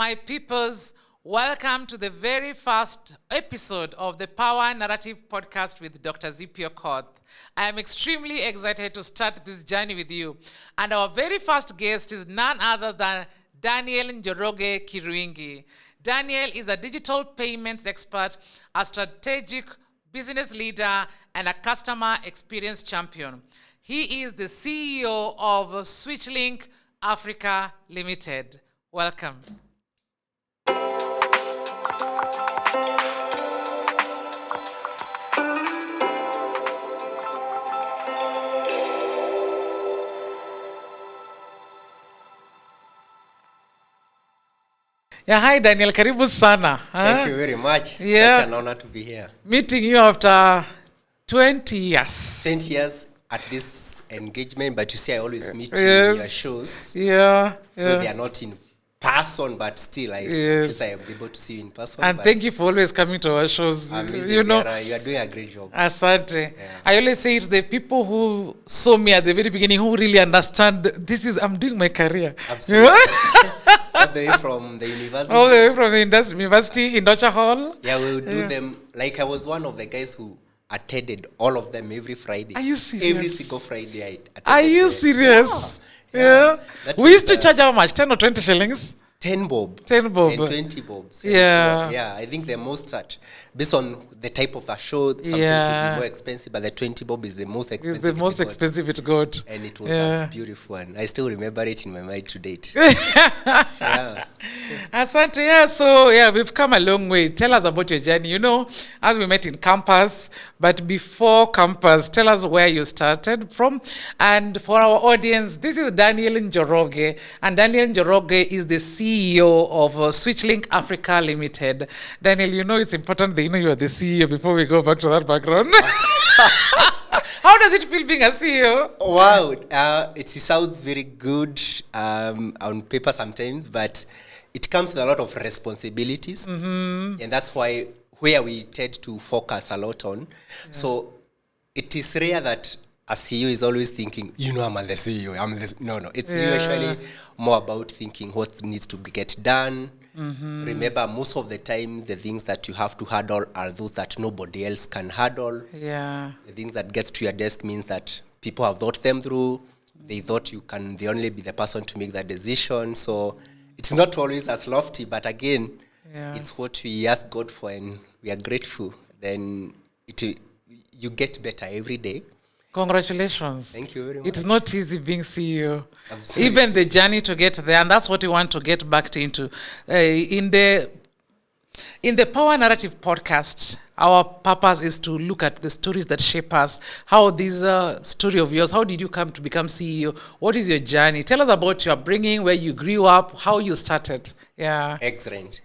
my peoples, welcome to the very first episode of the Power Narrative Podcast with Dr. Zipio Koth. I am extremely excited to start this journey with you. And our very first guest is none other than Daniel NJOROGE Kiruingi. Daniel is a digital payments expert, a strategic business leader, and a customer experience champion. He is the CEO of SwitchLink Africa Limited. Welcome. Yeah, hi Daniel, karibu sana. Thank you very much. Yeah. Such an honor to be here. Meeting you after 20 years. 20 years at this engagement, but you see I always meet you Yes. in your shows. Yeah, Though they yeah. are not in person, but still I Yes. am able to see you in person. And but thank you for always coming to our shows. amazing. You know, you are doing a great job. Asante. I always say it's the people who saw me at the very beginning who really understand I'm doing my career. Absolutely. All the way from the university. All the way from the university in Docha Hall. Yeah, we would do them. Like I was one of the guys who attended all of them every Friday. Are you serious? Every single Friday I attended. Are you serious? Yeah. That We was, used to charge how much? 10 or 20 shillings? 10 bob. 10 bob. And 20 bobs. Yeah. So, yeah, I think the most based on the type of a show, sometimes it will be more expensive, but the 20 bob is the most expensive. It's the most expensive it got. And it was a beautiful one. I still remember it in my mind to date. Asante, yeah. So, yeah, we've come a long way. Tell us about your journey. You know, as we met in campus, but before campus, tell us where you started from. And for our audience, this is Daniel NJOROGE. And Daniel NJOROGE is the CEO of SwitchLink Africa Limited. Daniel, you know it's important they know you are the CEO before we go back to that background. How does it feel being a CEO? Wow. It sounds very good on paper sometimes, but it comes with a lot of responsibilities. Mm-hmm. And that's where we tend to focus a lot on. Yeah. So it is rare that a CEO is always thinking, I'm the CEO. No. It's usually more about thinking what needs to get done. Mm-hmm. Remember, most of the time, the things that you have to handle are those that nobody else can handle. Yeah. The things that gets to your desk means that people have thought them through. They thought they only be the person to make that decision. So it's not always as lofty, but again, it's what we ask God for, and we are grateful. Then you get better every day. Congratulations. Thank you very much. It's not easy being CEO. Absolutely. Even the journey to get there, and that's what we want to get back into. In the Power Narrative Podcast, our purpose is to look at the stories that shape us. How this story of yours, how did you come to become CEO? What is your journey? Tell us about your upbringing, where you grew up, how you started. Yeah. Excellent.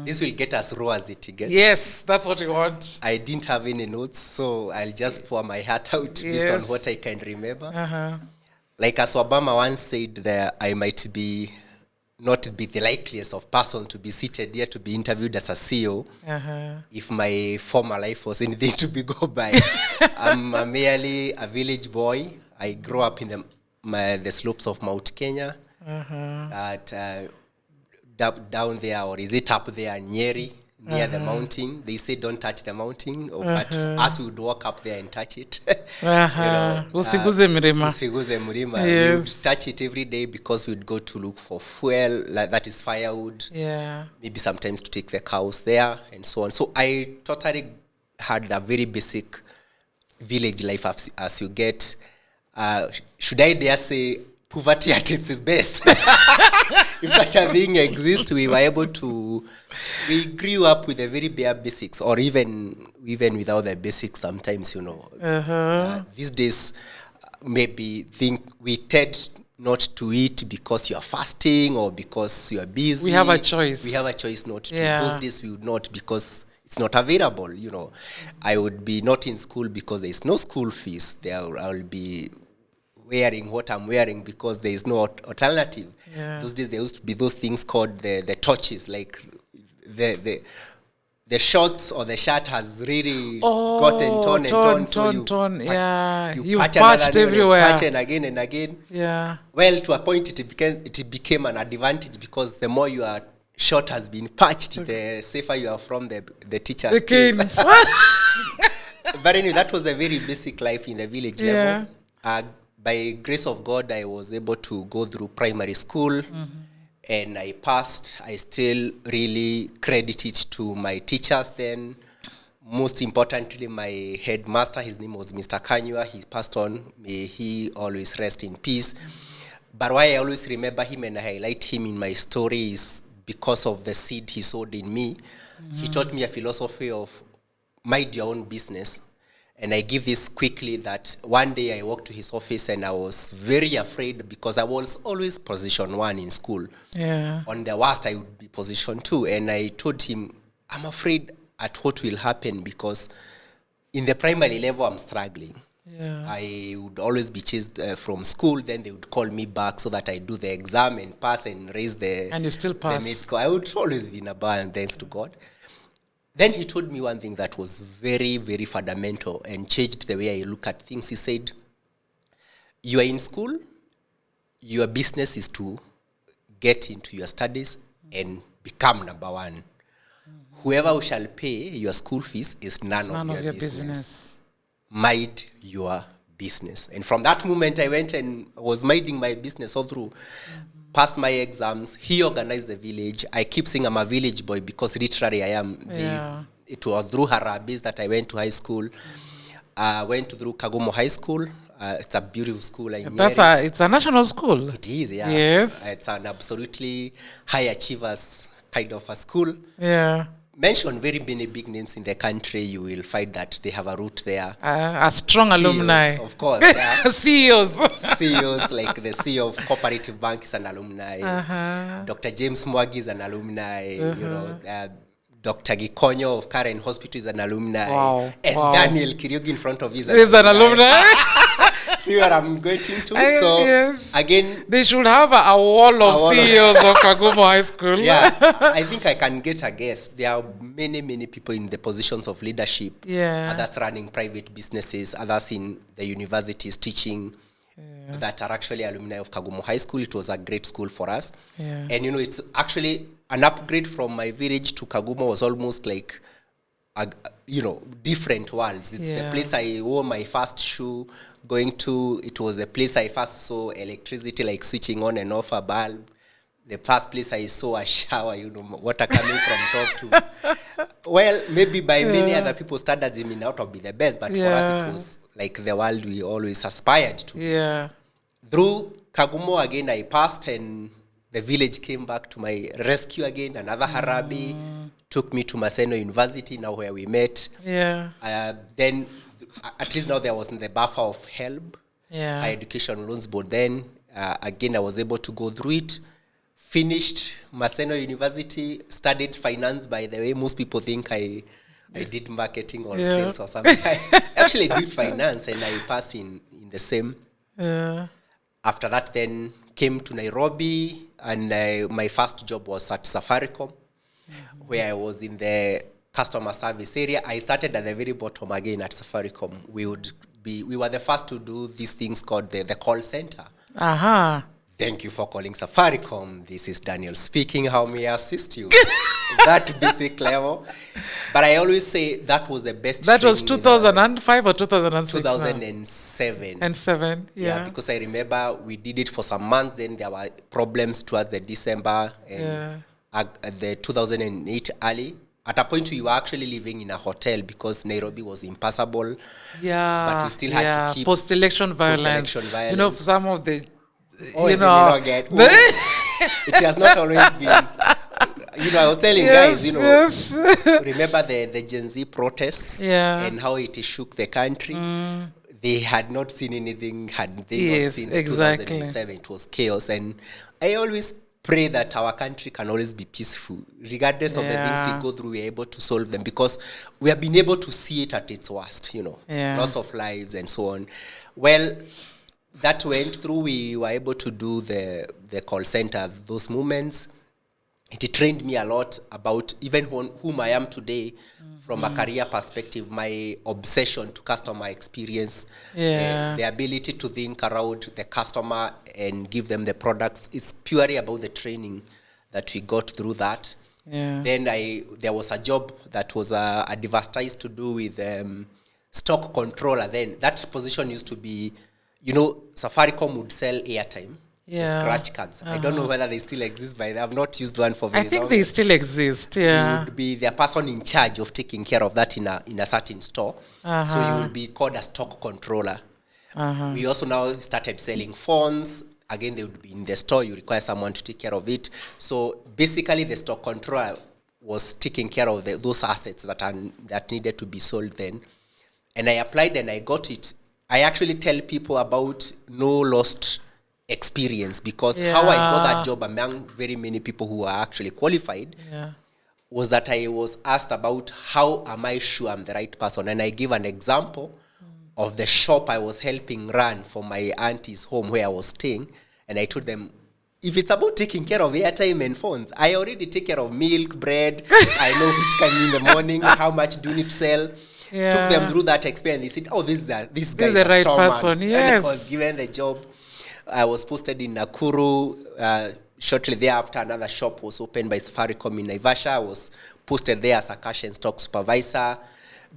This will get as raw as it gets. Yes, that's what we want. I didn't have any notes, so I'll just pour my heart out based on what I can remember. Uh-huh. Like as Obama once said, that I might not be the likeliest of person to be seated here to be interviewed as a CEO if my former life was anything to be go by. I'm merely a village boy. I grew up in the slopes of Mount Kenya. Down there, or is it up there, Nyeri, near the mountain? They say don't touch the mountain, but us we would walk up there and touch it. Usiguze mlima. Usiguze mlima. We would touch it every day because we'd go to look for fuel, that is firewood. Yeah. Maybe sometimes to take the cows there and so on. So I totally had a very basic village life as you get. Should I dare say poverty at its best? If such a thing exists, we grew up with the very bare basics, or even without the basics sometimes, these days, maybe we tend not to eat because you are fasting or because you are busy. We have a choice. We have a choice not to. Those days we would not, because it's not available, I would be not in school because there is no school fees. I'll be wearing what I'm wearing because there is no alternative. Yeah. Those days there used to be those things called the torches, like the shorts or the shirt has really gotten torn. You've patched everywhere. Patch and again. Yeah. Well, to a point it became an advantage, because the more you are shot has been patched, the safer you are from the teacher's The kids. canes. But anyway, that was the very basic life in the village Yeah. level. By grace of God, I was able to go through primary school, and I passed. I still really credit it to my teachers then. Most importantly, my headmaster, his name was Mr. Kanywa. He passed on. May he always rest in peace. But why I always remember him and I highlight him in my story is because of the seed he sowed in me. He taught me a philosophy of mind your own business. And I give this quickly that one day I walked to his office and I was very afraid because I was always position 1 in school. Yeah. On the worst, I would be position 2. And I told him, I'm afraid at what will happen because in the primary level, I'm struggling. Yeah. I would always be chased from school. Then they would call me back so that I do the exam and pass and raise the... And you still pass. The score. I would always be in a bar, and thanks to God. Then he told me one thing that was very, very fundamental and changed the way I look at things. He said, you are in school, your business is to get into your studies and become number 1. Whoever who shall pay your school fees is none of your business. Mind your business. And from that moment, I went and was minding my business all through. Passed my exams. He organized the village. I keep saying I'm a village boy because literally I am. It was through Harabis that I went to high school. Went through Kagumo High School. It's a beautiful school. It's a national school. It is, yeah. Yes. It's an absolutely high achievers kind of a school. Yeah. Mention very many big names in the country, you will find that they have a root there. A strong CEOs, alumni. Of course. Yeah. CEOs. CEOs, like the CEO of Cooperative Bank is an alumni. Dr. James Mwagi is an alumni. Dr. Gikonyo of Karen Hospital is an alumni. Wow. And Daniel Kiriugi in front of you is an alumni. See where I'm going into? Yes. Again, they should have a wall of CEOs of Kagumo High School. Yeah, I think I can get a guess. There are many, many people in the positions of leadership. Yeah. Others running private businesses, others in the universities teaching that are actually alumni of Kagumo High School. It was a great school for us. Yeah. And, it's actually an upgrade from my village to Kagumo was almost like different worlds. It's the place I wore my first shoe going to. It was the place I first saw electricity, like switching on and off a bulb. The first place I saw a shower, water coming from top to. Well, maybe by many other people's standards, it may not be the best, but for us it was like the world we always aspired to. Yeah. Through Kagumo again, I passed and the village came back to my rescue again. Another Harabi took me to Maseno University, now where we met. Yeah. Then, at least now there wasn't the buffer of HELB, Higher Education Loans Board. Then, again, I was able to go through it. Finished Maseno University, studied finance, by the way. Most people think I did marketing or sales or something. I actually did finance and I passed in the same. Yeah. After that, then came to Nairobi and my first job was at Safaricom, where I was in the customer service area. I started at the very bottom again at Safaricom. We were the first to do these things called the call center. Thank you for calling Safaricom. This is Daniel speaking. How may I assist you? That basic level. But I always say that was the best. That was 2005 or 2006? 2007. And 7, yeah. Because I remember we did it for some months. Then there were problems towards the December and the 2008 early. At a point, we were actually living in a hotel because Nairobi was impassable. Yeah. But we still had to keep post-election violence. Some of the... it has not always been. I was telling guys, remember the Gen Z protests and how it shook the country. They had not seen anything, had they not seen 2007. It was chaos. And I always pray that our country can always be peaceful. Regardless of the things we go through, we're able to solve them because we have been able to see it at its worst, loss of lives and so on. Well, that went through, we were able to do the call center, those moments. It trained me a lot about even whom I am today from a career perspective, my obsession to customer experience, the ability to think around the customer and give them the products. It's purely about the training that we got through that. Yeah. Then there was a job that was advertised to do with stock controller. Then that position used to be, Safaricom would sell airtime, the scratch cards. I don't know whether they still exist, but I've not used one for very long. I think they still exist. Yeah. You would be the person in charge of taking care of that in a certain store. So you will be called a stock controller. We also now started selling phones. Again, they would be in the store. You require someone to take care of it. So basically, the stock controller was taking care of those assets that needed to be sold then. And I applied and I got it. I actually tell people about no lost experience, because how I got that job among very many people who are actually qualified was that I was asked about how am I sure I'm the right person. And I give an example of the shop I was helping run for my auntie's home where I was staying. And I told them, if it's about taking care of airtime and phones, I already take care of milk, bread. I know which kind in the morning, how much do you need to sell. Yeah. Took them through that experience. They said, oh, this guy is the right person. Yes. And I was given the job. I was posted in Nakuru. Shortly thereafter, another shop was opened by Safaricom in Naivasha. I was posted there as a cash and stock supervisor.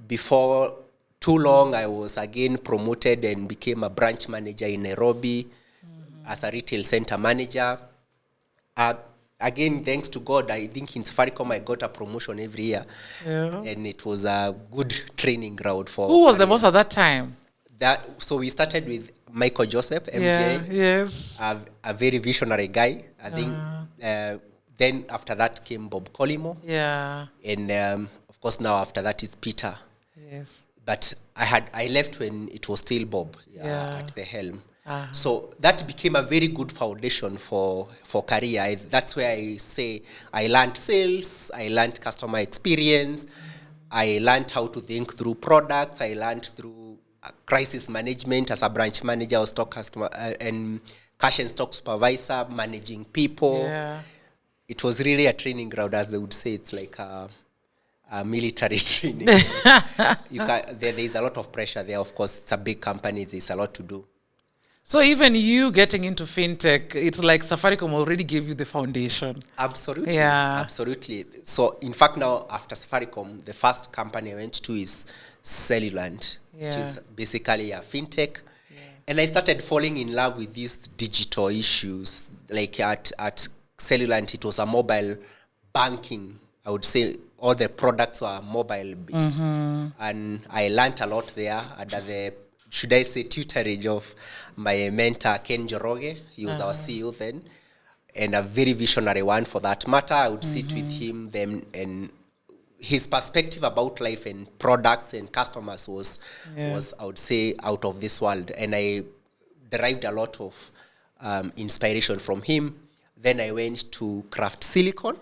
Before too long, I was again promoted and became a branch manager in Nairobi as a retail center manager. Again, thanks to God, I think in Safaricom I got a promotion every year. Yeah. And it was a good training ground for... Who was the boss at that time? So we started with Michael Joseph, MJ. Yeah, yes. A very visionary guy. I think then after that came Bob Colimo. Yeah. And of course now after that is Peter. Yes. But I left when it was still Bob at the helm. So that became a very good foundation for career. That's where I say I learned sales, I learned customer experience, I learned how to think through products, I learned through crisis management as a branch manager or stock customer and cash and stock supervisor, managing people. Yeah. It was really a training ground, as they would say. It's like a military training. There is a lot of pressure there. Of course, it's a big company. There's a lot to do. So even you getting into fintech, it's like Safaricom already gave you the foundation. Absolutely. Yeah. Absolutely. So in fact now after Safaricom, the first company I went to is Cellulant, which is basically a fintech. Yeah. And I started falling in love with these digital issues. Like at Cellulant, it was a mobile banking. I would say all the products were mobile based. And I learned a lot there under the, should I say, tutorage of my mentor, NJOROGE. He was our CEO then, and a very visionary one for that matter. I would sit with him then, and his perspective about life and products and customers was, I would say, out of this world. And I derived a lot of inspiration from him. Then I went to Craft Silicon.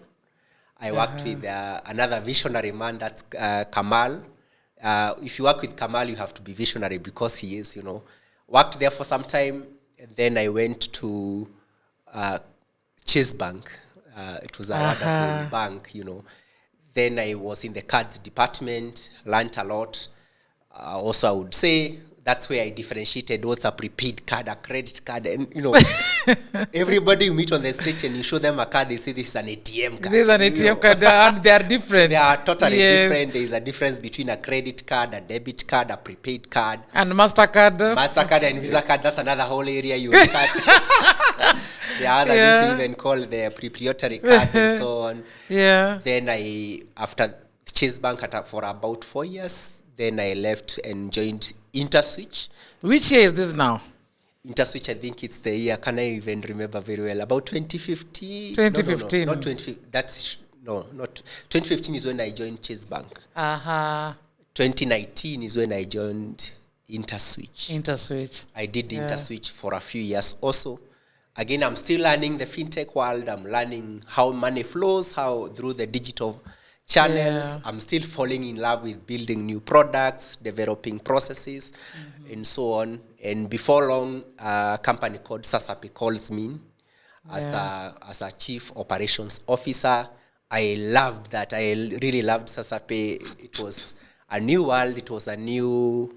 I worked with another visionary man, that's Kamal. If you work with Kamal, you have to be visionary because he is, Worked there for some time, and then I went to Chase Bank. It was a wonderful bank, Then I was in the cards department, learned a lot. Also, I would say that's where I differentiated what's a prepaid card, a credit card, and everybody you meet on the street and you show them a card, they say this is an ATM card. This is an ATM card, and they are different. They are totally different. There is a difference between a credit card, a debit card, a prepaid card, and MasterCard. MasterCard and Visa card. That's another whole area you look at. There are other things we even call the proprietary cards and so on. Yeah. Then after Chase Bank for about 4 years, then I left and joined InterSwitch. Which year is this now? InterSwitch, I think it's the year, can I even remember very well? About 2015. 2015. No, not 2015. Not 2015 is when I joined Chase Bank. 2019 is when I joined InterSwitch. I did InterSwitch for a few years also. Again, I'm still learning the fintech world. I'm learning how money flows, how through the digital channels. I'm still falling in love with building new products, developing processes, and so on. And before long, a company called Sasape calls me as a chief operations officer. I loved that. I really loved Sasape. It was a new world. It was a new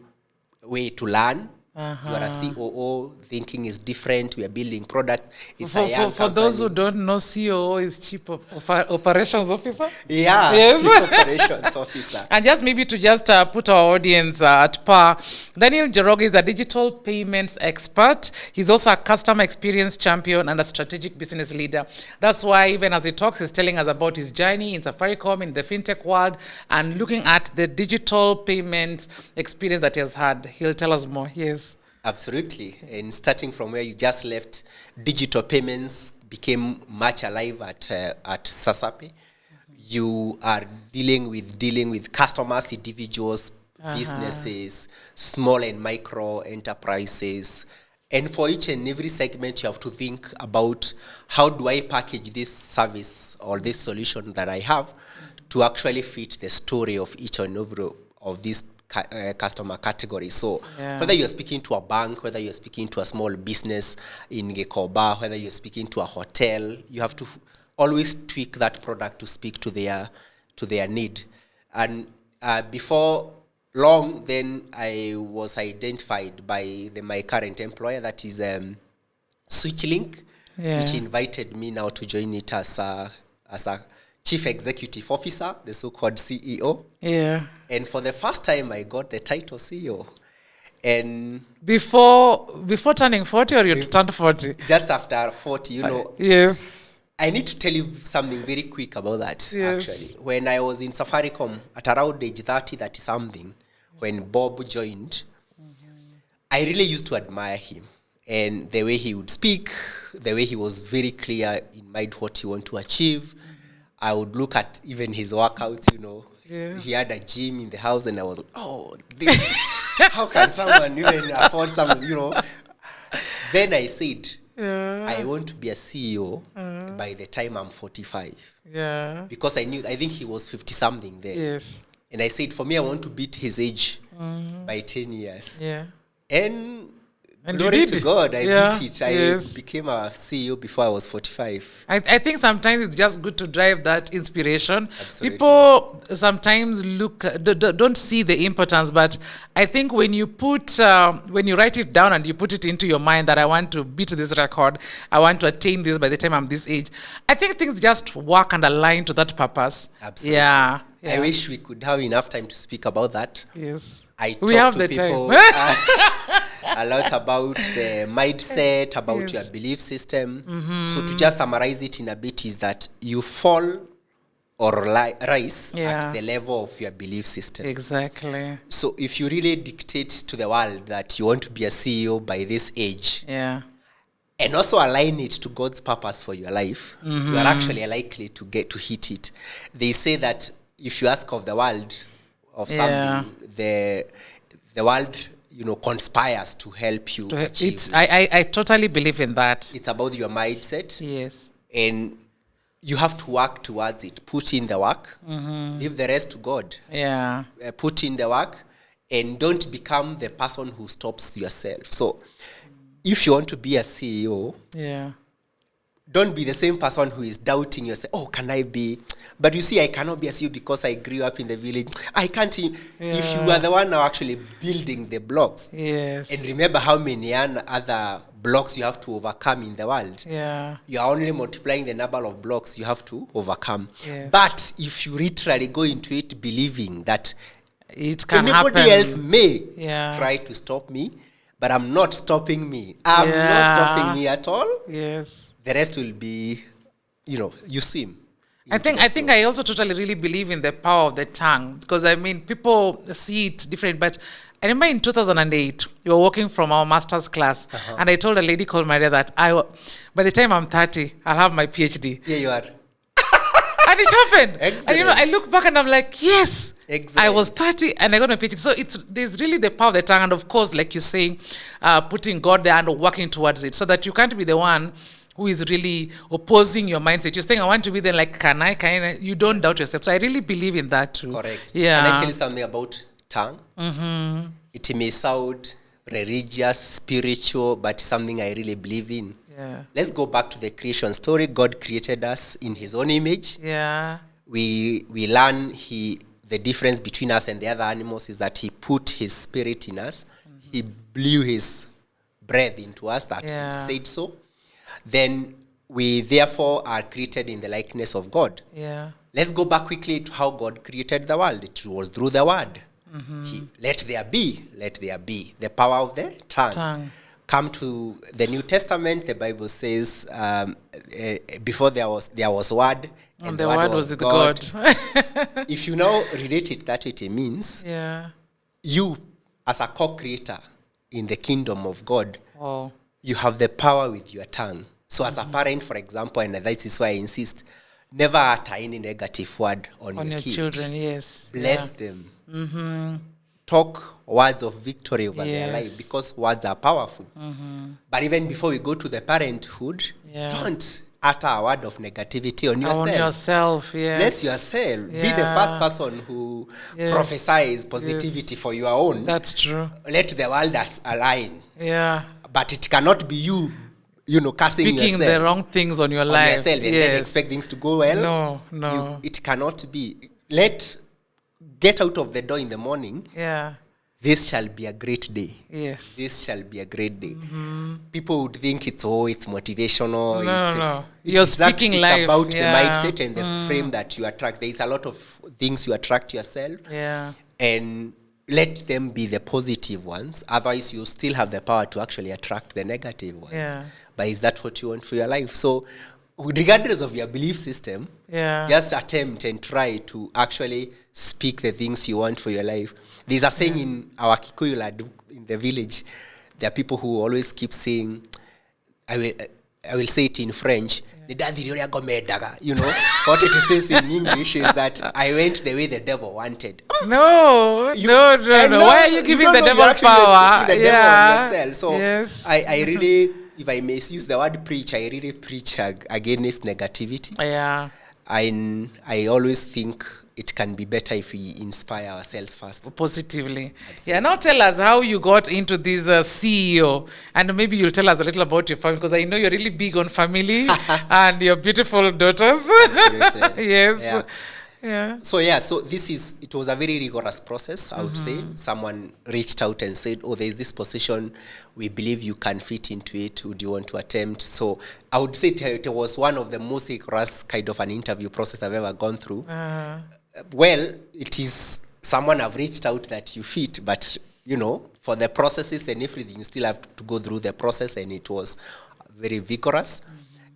way to learn. You are a COO, thinking is different. We are building products. It's a young For those who company. don't know, COO is Chief Operations Officer. Yeah, Yes. Chief Operations Officer. And just maybe to just put our audience at par, Daniel NJOROGE is a digital payments expert. He's also a customer experience champion and a strategic business leader. That's why even as he talks, he's telling us about his journey in Safaricom, in the fintech world, and looking at the digital payment experience that he has had. He'll tell us more. Yes. Absolutely. And starting from where you just left, digital payments became much alive at Sasape. You are dealing with customers, individuals, businesses, small and micro enterprises. And for each and every segment, you have to think about how do I package this service or this solution that I have to actually fit the story of each and every of these customer category. So whether you're speaking to a bank, whether you're speaking to a small business in Gekoba, whether you're speaking to a hotel, you have to always tweak that product to speak to their need. And before long, then I was identified by my current employer, that is SwitchLink, which invited me now to join it as a Chief Executive Officer, the so-called CEO. Yeah. And for the first time, I got the title CEO. And before turning 40, or you turned 40? Just after 40, Yes. I need to tell you something very quick about that, Yes. actually. When I was in Safaricom, at around age 30 something, when Bob joined, I really used to admire him. And the way he would speak, the way he was very clear in mind what he wanted to achieve. I would look at even his workouts, He had a gym in the house, and I was like, oh, this, how can someone even afford something, Then I said, I want to be a CEO by the time I'm 45. Yeah. Because I think he was 50-something then. Yes. And I said, for me, I want to beat his age by 10 years. Yeah. And you glory did. to God, I beat it. I became a CEO before I was 45. I think sometimes it's just good to drive that inspiration. Absolutely. People sometimes don't see the importance, but I think when you when you write it down and you put it into your mind that I want to beat this record, I want to attain this by the time I'm this age, I think things just work and align to that purpose. Absolutely. Yeah. I wish we could have enough time to speak about that. Yes. We have to the people time. a lot about the mindset, about your belief system. So to just summarize it in a bit is that you fall or rise at the level of your belief system. Exactly. So if you really dictate to the world that you want to be a CEO by this age, and also align it to God's purpose for your life, you are actually likely to get to hit it. They say that if you ask of the world of something, the world, conspires to help you achieve it. I totally believe in that. It's about your mindset. Yes. And you have to work towards it. Put in the work. Leave the rest to God. Yeah. Put in the work, and don't become the person who stops yourself. So if you want to be a CEO, don't be the same person who is doubting yourself. Oh, can I be? But you see, I cannot be a CEO because I grew up in the village. I can't. If you are the one now actually building the blocks, and remember how many other blocks you have to overcome in the world. You are only multiplying the number of blocks you have to overcome. But if you literally go into it believing that it can anybody happen. else may try to stop me, but I'm not stopping me. I'm not stopping me at all. Yes. The rest will be, you swim. I think I also totally really believe in the power of the tongue, because people see it different. But I remember in 2008, we were working from our master's class, and I told a lady called Maria that by the time I'm 30, I'll have my PhD. Yeah, you are. And it happened. Excellent. And I look back and I'm like, yes. Excellent. I was 30 and I got my PhD. So there's really the power of the tongue, and of course, like you're saying, putting God there and working towards it, so that you can't be the one who is really opposing your mindset. You're saying, I want to be there, like, can I? You don't doubt yourself. So I really believe in that too. Correct. Yeah. Can I tell you something about tongue? It may sound religious, spiritual, but something I really believe in. Yeah. Let's go back to the creation story. God created us in his own image. Yeah. We learn the difference between us and the other animals is that he put his spirit in us. He blew his breath into us, that it said so, then we therefore are created in the likeness of God. Yeah. Let's go back quickly to how God created the world. It was through the word. Let there be, let there be. The power of the tongue. Come to the New Testament, the Bible says, before there was word, and the word was God. If you now relate it that way, it means you, as a co-creator in the kingdom of God, you have the power with your tongue. So as a parent, for example, and that is why I insist, never utter any negative word on your kids. Children, yes. Bless them. Talk words of victory over their life, because words are powerful. But even before we go to the parenthood, don't utter a word of negativity on yourself. On yourself, yes. Bless yourself. Be the first person who prophesies positivity for your own. That's true. Let the world align. Yeah. But it cannot be you cussing speaking yourself. The wrong things on your life. Yourself, and then expect things to go well. No. It cannot be. Get out of the door in the morning. Yeah. This shall be a great day. Yes. This shall be a great day. People would think it's motivational. No. You're speaking life. It's about the mindset and the frame that you attract. There is a lot of things you attract yourself. Yeah. And let them be the positive ones. Otherwise, you still have the power to actually attract the negative ones. Yeah. But is that what you want for your life? So, regardless of your belief system, just attempt and try to actually speak the things you want for your life. There's a saying in our Kikuyu lad in the village. There are people who always keep saying, I will say it in French. You know, what it says in English is that I went the way the devil wanted. No. Why are you giving the devil power? The devil on yourself. So I really, if I may use the word preach, I really preach against negativity. Yeah. I always think it can be better if we inspire ourselves first. Positively. Absolutely. Yeah, now tell us how you got into this CEO, and maybe you'll tell us a little about your family, because I know you're really big on family and your beautiful daughters. Absolutely. Yes. Yeah. So it was a very rigorous process, I would say. Someone reached out and said, there's this position, we believe you can fit into it, would you want to attempt? So I would say it was one of the most rigorous kind of an interview process I've ever gone through. Well, it is someone have reached out that you fit, but for the processes and everything, you still have to go through the process, and it was very vigorous.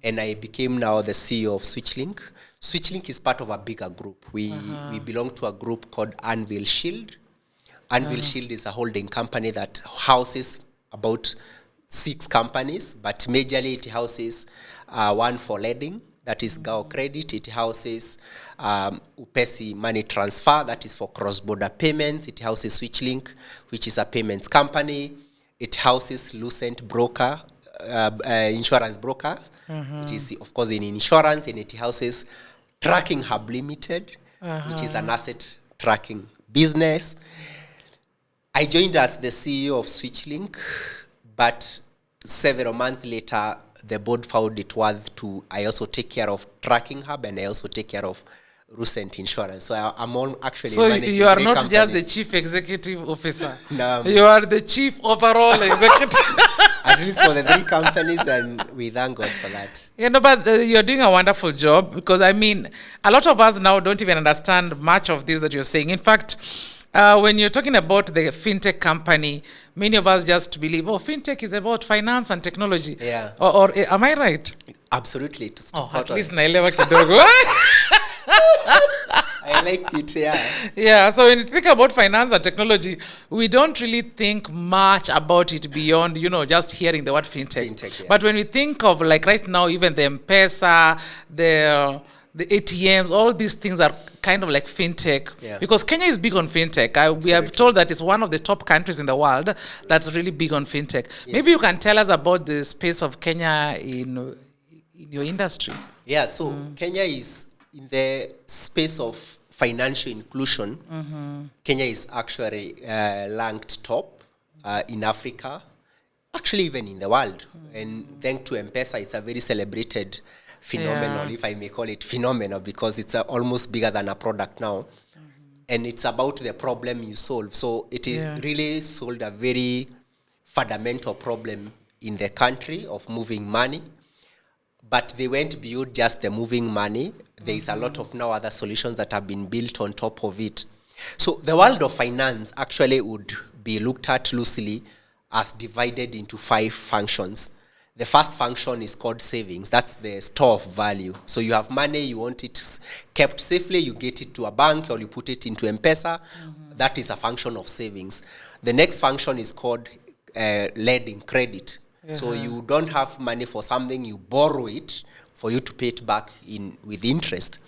And I became now the CEO of SwitchLink. SwitchLink is part of a bigger group. We belong to a group called Anvil Shield. Anvil Shield is a holding company that houses about 6 companies, but majorly it houses one for lending, that is Gao Credit. It houses Upesi Money Transfer, that is for cross-border payments. It houses SwitchLink, which is a payments company. It houses Lucent Broker, insurance brokers. It is, of course, in insurance, and it houses Tracking Hub Limited, which is an asset tracking business. I joined as the CEO of SwitchLink, but several months later, the board found it worth to. I also take care of Tracking Hub, and I also take care of Lucent Insurance. So I'm all actually managing. So you are 3 not companies. just the chief executive officer. No, you are the chief overall executive. At least for the 3 companies, and we thank God for that. But you're doing a wonderful job, because I mean, a lot of us now don't even understand much of this that you're saying. In fact, when you're talking about the fintech company, many of us just believe, fintech is about finance and technology. Yeah. Or am I right? Absolutely. At least naelewa kidogo. I like it, yeah. Yeah, so when you think about finance and technology, we don't really think much about it beyond, just hearing the word fintech. But when we think of, like right now, even the M-Pesa, the ATMs, all these things are kind of like fintech. Yeah. Because Kenya is big on fintech. We are told that it's one of the top countries in the world that's really big on fintech. Yes. Maybe you can tell us about the space of Kenya in your industry. Yeah, so Kenya is in the space of financial inclusion. Kenya is actually ranked top in Africa, actually even in the world. And thanks to M-Pesa, it's a very celebrated phenomenon, if I may call it phenomenon, because it's almost bigger than a product now. And it's about the problem you solve. So it is really solved a very fundamental problem in the country of moving money. But they went beyond just the moving money. There is a lot of now other solutions that have been built on top of it. So the world of finance actually would be looked at loosely as divided into 5 functions. The first function is called savings. That's the store of value. So you have money, you want it kept safely, you get it to a bank or you put it into M-Pesa. That is a function of savings. The next function is called lending, credit. So you don't have money for something, you borrow it for you to pay it back with interest.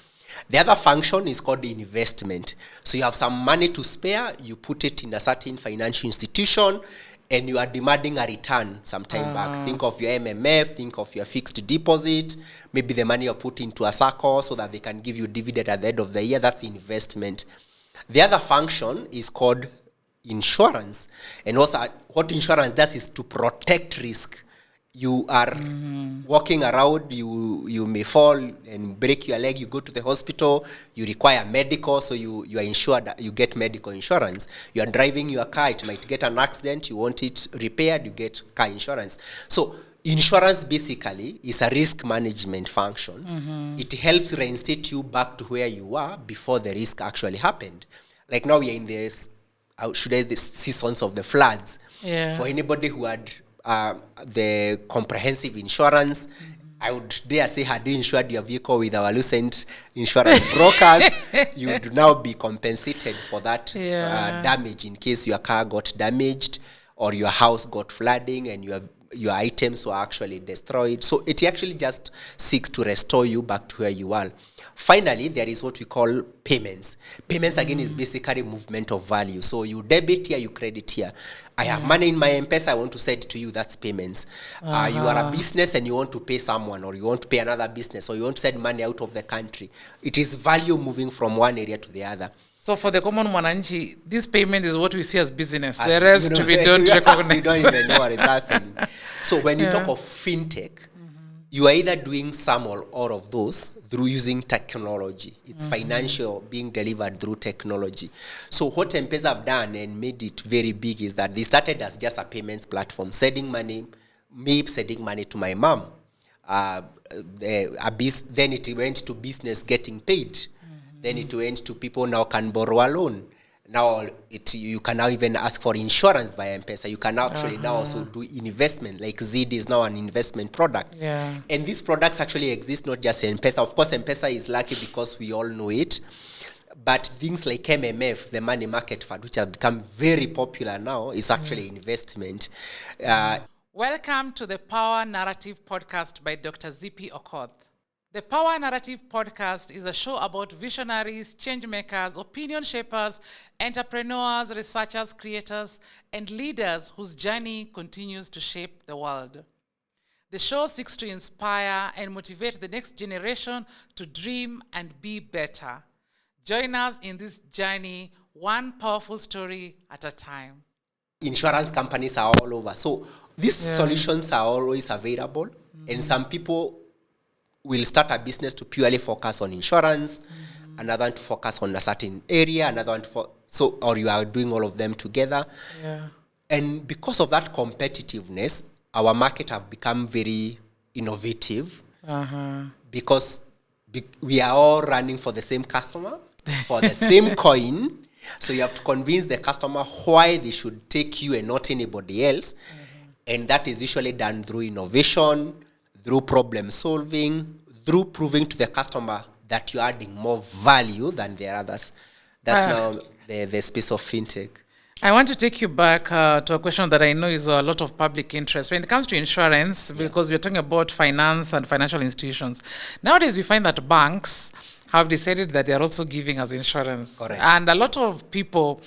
The other function is called investment. So you have some money to spare, you put it in a certain financial institution, and you are demanding a return sometime back. Think of your MMF, think of your fixed deposit, maybe the money you put into a circle so that they can give you dividend at the end of the year. That's investment. The other function is called insurance. And also what insurance does is to protect risk. You are walking around, you may fall and break your leg, you go to the hospital, you require medical, so you are insured, you get medical insurance. You are driving your car, it might get an accident, you want it repaired, you get car insurance. So insurance basically is a risk management function. It helps reinstate you back to where you were before the risk actually happened. Like now we are in this, the seasons of the floods. For anybody who had the comprehensive insurance, I would dare say, had you insured your vehicle with our Lucent insurance brokers, you would now be compensated for that damage in case your car got damaged or your house got flooding and your items were actually destroyed. So it actually just seeks to restore you back to where you are. Finally, there is what we call payments. Payments, again, is basically movement of value. So you debit here, you credit here. I have money in my M-Pesa, I want to send it to you, that's payments. You are a business and you want to pay someone, or you want to pay another business, or you want to send money out of the country. It is value moving from one area to the other. So for the common mwananchi, this payment is what we see as business. The rest we don't recognize. We don't even know what is happening. So when you talk of fintech, you are either doing some or all of those through using technology. It's financial being delivered through technology. So what M-Pesa have done and made it very big is that they started as just a payments platform, sending money to my mom. Then it went to business getting paid. Then it went to people now can borrow a loan. Now you can now even ask for insurance via M-Pesa. You can actually now also do investment, like Zid is now an investment product. And these products actually exist not just in M-Pesa. Of course, M-Pesa is lucky because we all know it. But things like MMF, the money market fund, which have become very popular now, is actually investment. Welcome to the Power Narrative Podcast by Dr. ZP Okoth. The Power Narrative Podcast is a show about visionaries, change makers, opinion shapers, entrepreneurs, researchers, creators, and leaders whose journey continues to shape the world. The show seeks to inspire and motivate the next generation to dream and be better. Join us in this journey, one powerful story at a time. Insurance companies are all over. So these solutions are always available, and some people will start a business to purely focus on insurance, another one to focus on a certain area, another one or you are doing all of them together. And because of that competitiveness, our market have become very innovative because we are all running for the same customer, for the same coin. So you have to convince the customer why they should take you and not anybody else. And that is usually done through innovation, through problem solving, through proving to the customer that you're adding more value than the others. That's now the space of fintech. I want to take you back to a question that I know is a lot of public interest. When it comes to insurance, because we're talking about finance and financial institutions, nowadays we find that banks have decided that they're also giving us insurance. Correct. And a lot of people,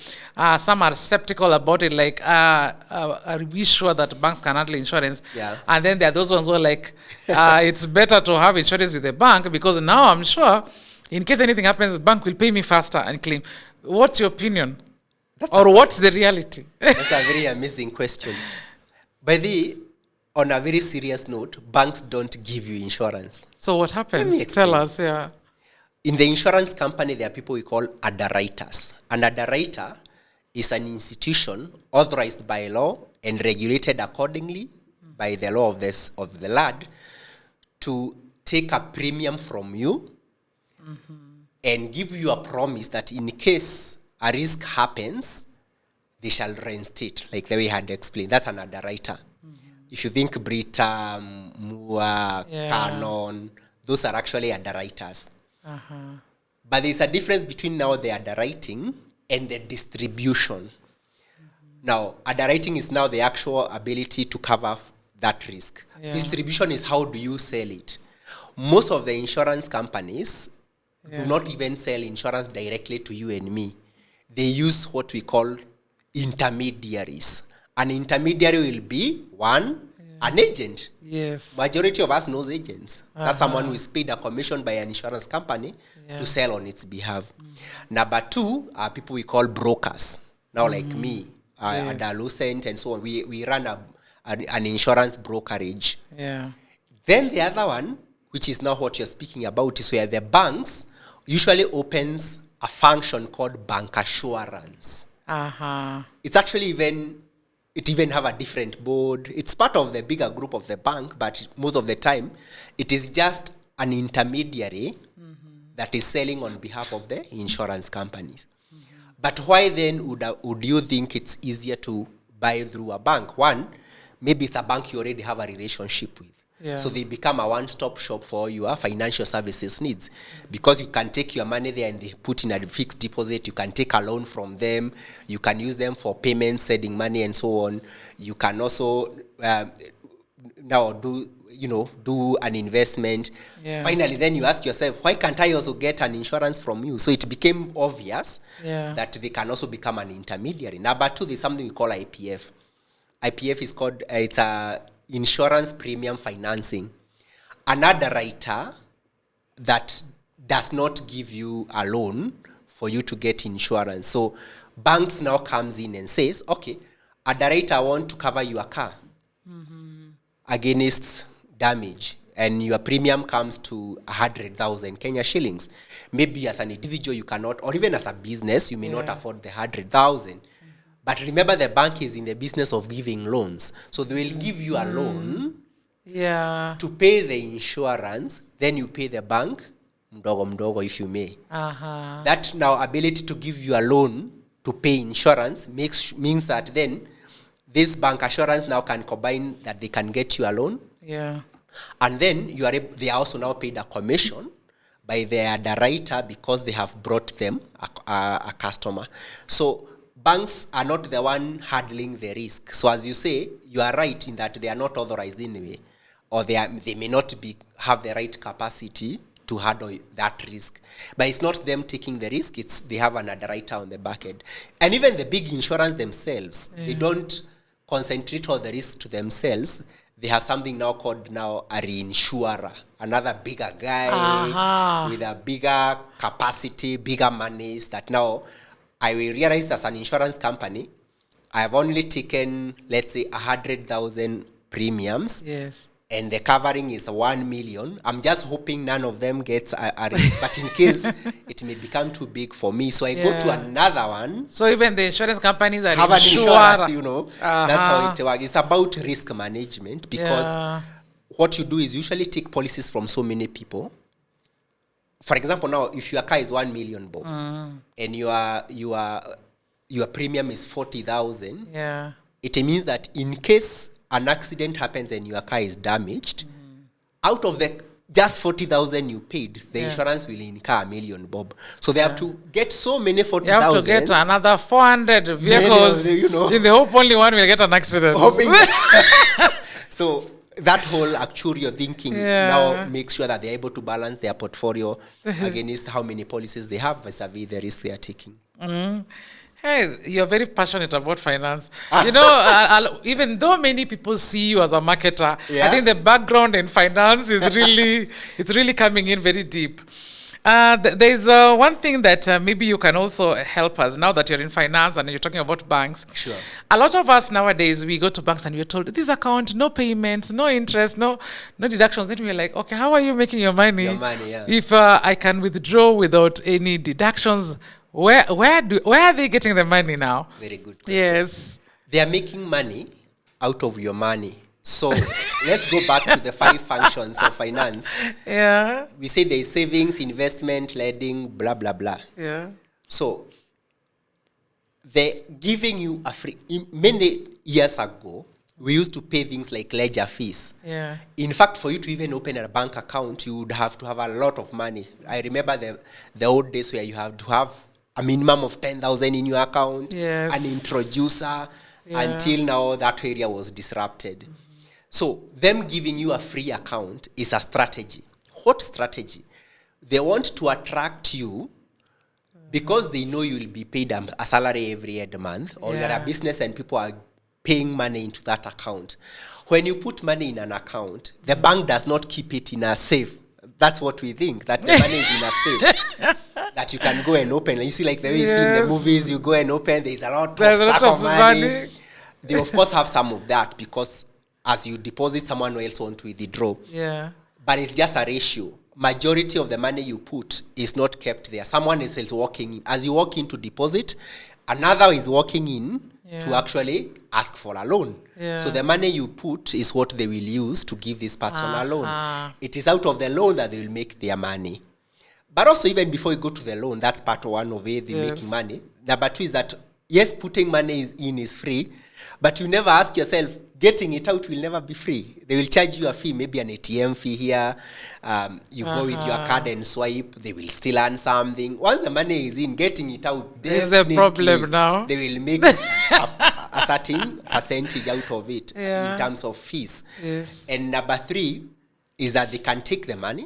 some are skeptical about it, like, are we sure that banks can handle insurance? And then there are those ones who are like, it's better to have insurance with the bank because now I'm sure in case anything happens, the bank will pay me faster and claim. What's your opinion? What's the reality? That's a very amazing question. On a very serious note, banks don't give you insurance. So what happens? Tell us, In the insurance company, there are people we call underwriters. An underwriter is an institution authorized by law and regulated accordingly by the law of the land to take a premium from you and give you a promise that in case a risk happens, they shall reinstate, like the way I had explained. That's an underwriter. If you think Britam, Mua, Canon, those are actually underwriters. But there's a difference between now the underwriting and the distribution. Now, underwriting is now the actual ability to cover that risk. Distribution is how do you sell it. Most of the insurance companies do not even sell insurance directly to you and me. They use what we call intermediaries. An intermediary will be an agent. Yes. Majority of us knows agents. That's someone who is paid a commission by an insurance company to sell on its behalf. Number two are people we call brokers. Now, like me, Lucent and so on, we run an insurance brokerage. Yeah. Then the other one, which is now what you're speaking about, is where the banks usually opens a function called bank assurance. It's actually even have a different board. It's part of the bigger group of the bank, but most of the time, it is just an intermediary that is selling on behalf of the insurance companies. But why then would you think it's easier to buy through a bank? One, maybe it's a bank you already have a relationship with. So they become a one-stop shop for your financial services needs. Because you can take your money there and they put in a fixed deposit. You can take a loan from them. You can use them for payments, sending money, and so on. You can also now do an investment. Finally, then you ask yourself, why can't I also get an insurance from you? So it became obvious that they can also become an intermediary. Number two, there's something we call IPF. IPF is called, it's a insurance premium financing. Another writer that does not give you a loan for you to get insurance. So banks now comes in and says, okay, underwriter, I want to cover your car against damage, and your premium comes to 100,000 Kenya shillings. Maybe as an individual you cannot, or even as a business, you may not afford the 100,000. But remember, the bank is in the business of giving loans. So they will give you a loan to pay the insurance. Then you pay the bank, mdogo, if you may. That now ability to give you a loan to pay insurance means that then this bank assurance now can combine that they can get you a loan. And then they are also now paid a commission by the underwriter because they have brought them a customer. So banks are not the one handling the risk. So as you say, you are right in that they are not authorized anyway, or they may not have the right capacity to handle that risk. But it's not them taking the risk, they have an underwriter on the back end. And even the big insurance themselves, they don't concentrate on the risk to themselves. They have something now called a reinsurer, another bigger guy with a bigger capacity, bigger monies that now I will realize as an insurance company, I have only taken, let's say, 100,000 premiums. And the covering is 1 million. I'm just hoping none of them gets a risk. But in case it may become too big for me, so I go to another one. So even the insurance companies are have an insurance, that's how it works. It's about risk management, because what you do is usually take policies from so many people. For example, now if your car is 1 million, Bob, and your premium is 40,000, it means that in case an accident happens and your car is damaged, out of the just 40,000 you paid, the insurance will incur 1 million, Bob. So they have to get so many 40,000. You have to get another 400 vehicles. In the hope only one will get an accident. So that whole actuarial thinking now makes sure that they're able to balance their portfolio against how many policies they have vis-a-vis the risk they are taking. Hey, you're very passionate about finance. Even though many people see you as a marketer, I think the background in finance is it's really coming in very deep. There's one thing that maybe you can also help us now that you're in finance and you're talking about banks. Sure. A lot of us nowadays, we go to banks and we're told, this account, no payments, no interest, no deductions. Then we're like, okay, how are you making your money? If I can withdraw without any deductions, where are they getting the money now? Very good question. Yes. They are making money out of your money. So let's go back to the 5 functions of finance. Yeah. We say there's savings, investment, lending, blah, blah, blah. Yeah. So they're giving you a free. Many years ago, we used to pay things like ledger fees. Yeah. In fact, for you to even open a bank account, you would have to have a lot of money. I remember the old days where you have to have a minimum of 10,000 in your account, Yes. an introducer. Yeah. Until now, that area was disrupted. Mm-hmm. So them giving you a free account is a strategy. What strategy? They want to attract you because they know you will be paid a salary every month, or you're a business and people are paying money into that account. When you put money in an account, the bank does not keep it in a safe. That's what we think, that the money is in a safe. That you can go and open. You see, like the way you see in the movies, you go and open, there's a lot of money. They, of course, have some of that because as you deposit, someone else want to withdraw. Yeah. But it's just a ratio. Majority of the money you put is not kept there. Someone else is walking in. As you walk in to deposit, another is walking in to actually ask for a loan. Yeah. So the money you put is what they will use to give this person a loan. It is out of the loan that they will make their money. But also, even before you go to the loan, that's part one of it, they're making money. Number 2 is that, yes, putting money in is free, but you never ask yourself, getting it out will never be free. They will charge you a fee, maybe an ATM fee here. You go with your card and swipe, they will still earn something. Once the money is in, getting it out, there's the problem now. They will make a certain percentage out of it in terms of fees. Yes. And number 3 is that they can take the money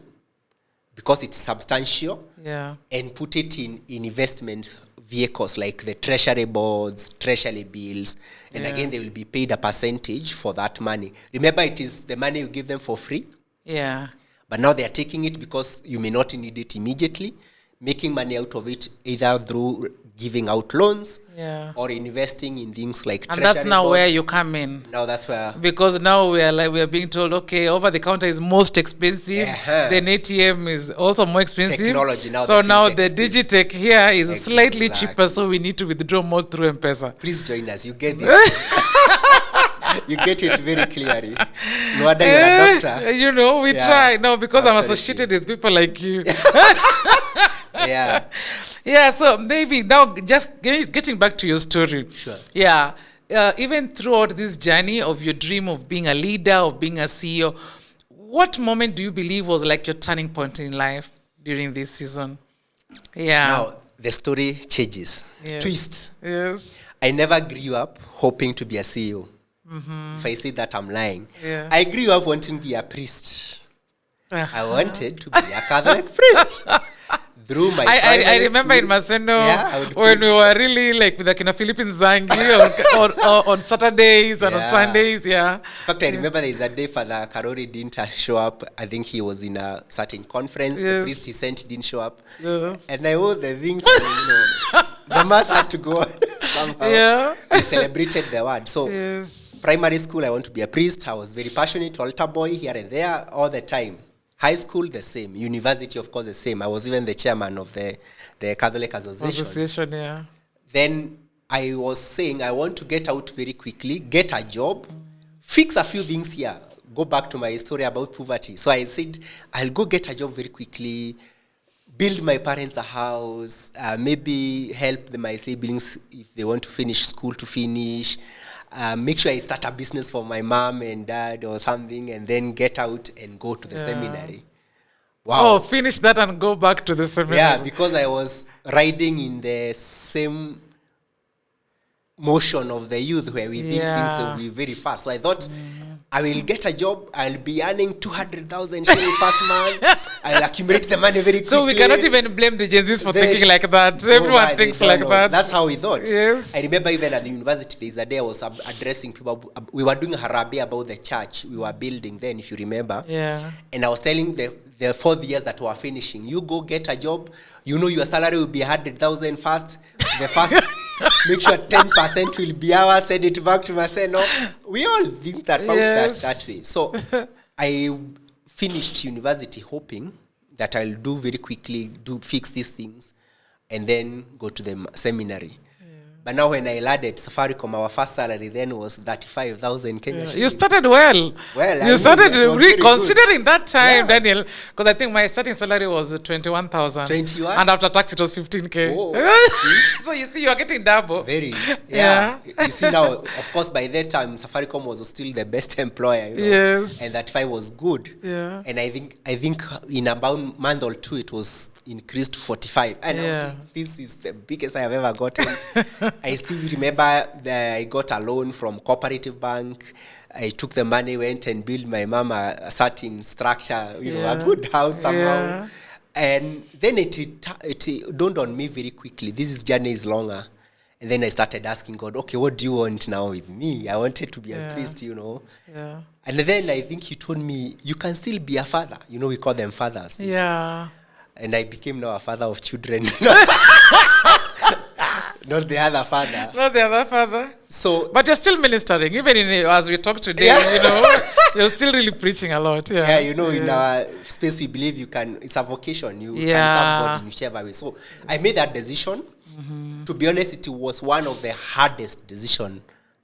because it's substantial and put it in investment vehicles like the treasury boards, treasury bills, and again they will be paid a percentage for that money. Remember, it is the money you give them for free. Yeah. But now they are taking it because you may not need it immediately, making money out of it either through giving out loans or investing in things like treasury. And that's now bonds. where you come in. Now that's where, because now we are being told, okay, over the counter is most expensive. Then ATM is also more expensive. Technology now. So now the Digitech here is slightly cheaper, so we need to withdraw more through M-Pesa. Please join us. You get this. You get it very clearly. No wonder you're a doctor. You know, we try. No, because I'm associated with people like you. Yeah, so maybe now just getting back to your story. Sure. Yeah, even throughout this journey of your dream of being a leader, of being a CEO, what moment do you believe was like your turning point in life during this season? Yeah. Now, the story changes. Yes. Twist. Yes. I never grew up hoping to be a CEO. Mm-hmm. If I say that, I'm lying. Yeah. I grew up wanting to be a priest. I wanted to be a Catholic priest. Through my I remember school, in Maseno when we were really like with the Philippines Zangi on Saturdays and on Sundays. In fact, I remember there is a day Father Karori didn't show up. I think he was in a certain conference. The priest he sent didn't show up. And I all the things, the mass had to go on somehow. We celebrated the word. So primary school, I want to be a priest. I was very passionate, altar boy here and there all the time. High school, the same. University, of course, the same. I was even the chairman of the Catholic Association. Then I was saying I want to get out very quickly, get a job, fix a few things here. Go back to my story about poverty. So I said, I'll go get a job very quickly, build my parents a house, maybe help my siblings if they want to finish school to finish. Make sure I start a business for my mom and dad or something, and then get out and go to the seminary. Wow. Oh, finish that and go back to the seminary. Yeah, because I was riding in the same motion of the youth where we think things will be very fast. So I thought, I will get a job, I'll be earning 200,000 shillings first month, I'll accumulate the money very quickly. So we cannot even blame the Gen Zs for thinking like that. Everyone thinks like that. That's how we thought. Yes. I remember even at the university, there's a day I was addressing people. We were doing a harabe about the church we were building then, if you remember. Yeah. And I was telling the 4th years that we were finishing, you go get a job, you know your salary will be 100,000 first. The first, make sure 10% will be ours, send it back to Maseno. We all think that way. So I finished university hoping that I'll do very quickly, fix these things, and then go to the seminary. Yeah. But now when I landed Safaricom, our first salary then was 35,000 Kenya shillings. You started well. Well, you started considering good. that time, Yeah. Daniel, because I think my starting salary was 21,000. 21? And after tax, it was 15K. Oh, So you see, you are getting double. very. Yeah. You see now, of course, by that time, Safaricom was still the best employer. You know? Yes. And that 5 was good. Yeah. And I think in about a month or two, it was increased to 45. And I was like, this is the biggest I have ever gotten. I still remember that I got a loan from Cooperative Bank. I took the money, went and built my mom a certain structure, a good house somehow. Yeah. And then it dawned on me very quickly, this journey is longer. And then I started asking God, okay, what do you want now with me? I wanted to be a priest, Yeah. And then I think he told me, you can still be a father. We call them fathers. Yeah. And I became now a father of children. Not the other father. Not the other father. So, but you're still ministering, even as we talk today. You're still really preaching a lot. Yeah, in our space we believe it's a vocation. You can serve God in whichever way. So I made that decision. Mm-hmm. To be honest, it was one of the hardest decisions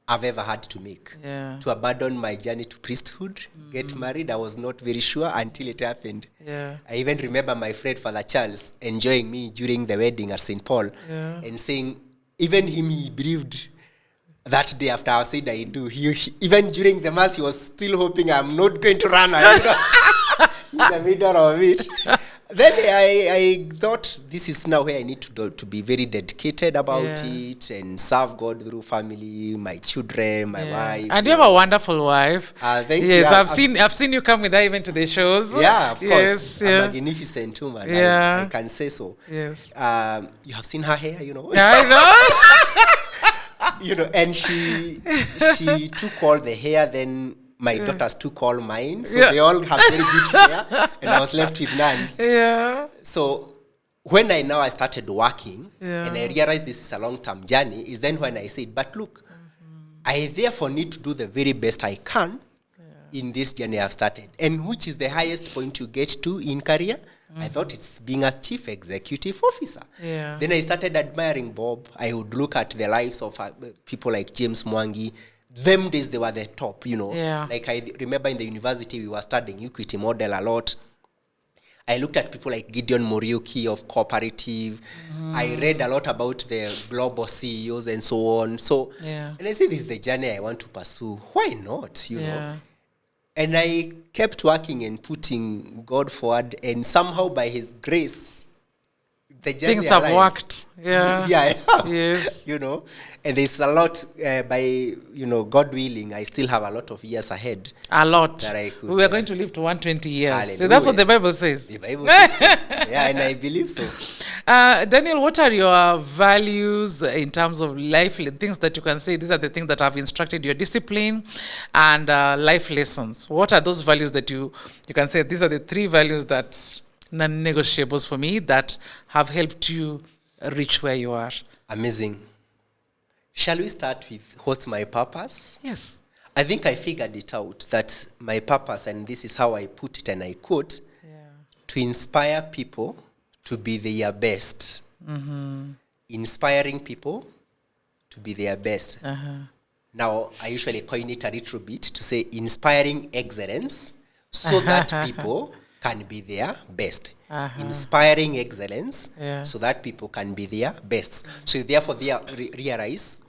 I've ever had to make. Yeah. To abandon my journey to priesthood, get married. I was not very sure until it happened. Yeah. I even remember my friend Father Charles enjoying me during the wedding at St. Paul and saying, even him, he believed that day after I said I do. He even during the mass, he was still hoping I'm not going to run in the middle of it. Then I thought this is now where I need to be very dedicated about it and serve God through family, my children, my wife. And you have a wonderful wife. Thank you. Yes, I've seen you come with her even to the shows. Yeah, of course. A magnificent woman. Yeah. I can say so. Yes. You have seen her hair, Yeah, I know. And she took all the hair, then my daughters took all mine. So they all have very good hair, and I was left with none. Yeah. So when I started working, and I realized this is a long-term journey, is then when I said, but look, I therefore need to do the very best I can in this journey I've started. And which is the highest point you get to in career? I thought it's being a chief executive officer. Yeah. Then I started admiring Bob. I would look at the lives of people like James Mwangi. Them days, they were the top, Yeah. Like I remember in the university, we were studying equity model a lot. I looked at people like Gideon Muriuki of Cooperative. I read a lot about the global CEOs and so on. So, and I said, this is the journey I want to pursue. Why not, you know? And I kept working and putting God forward, and somehow by His grace, the journey things have worked. Yeah. Yes. And there's a lot by God willing. I still have a lot of years ahead. A lot. That I could, we are going to live to 120 years. So Hallelujah. that's what the Bible says. The Bible says so. Yeah, and I believe so. Daniel, what are your values in terms of life, things that you can say, these are the things that have instructed your discipline and life lessons? What are those values that you can say, these are the 3 values that non-negotiables for me that have helped you reach where you are? Amazing. Shall we start with what's my purpose? Yes. I think I figured it out, that my purpose, and this is how I put it and I quote, to inspire people to be their best. Inspiring people to be their best. Now, I usually coin it a little bit to say inspiring excellence so that people can be their best. Inspiring excellence so that people can be their best. So therefore, they realize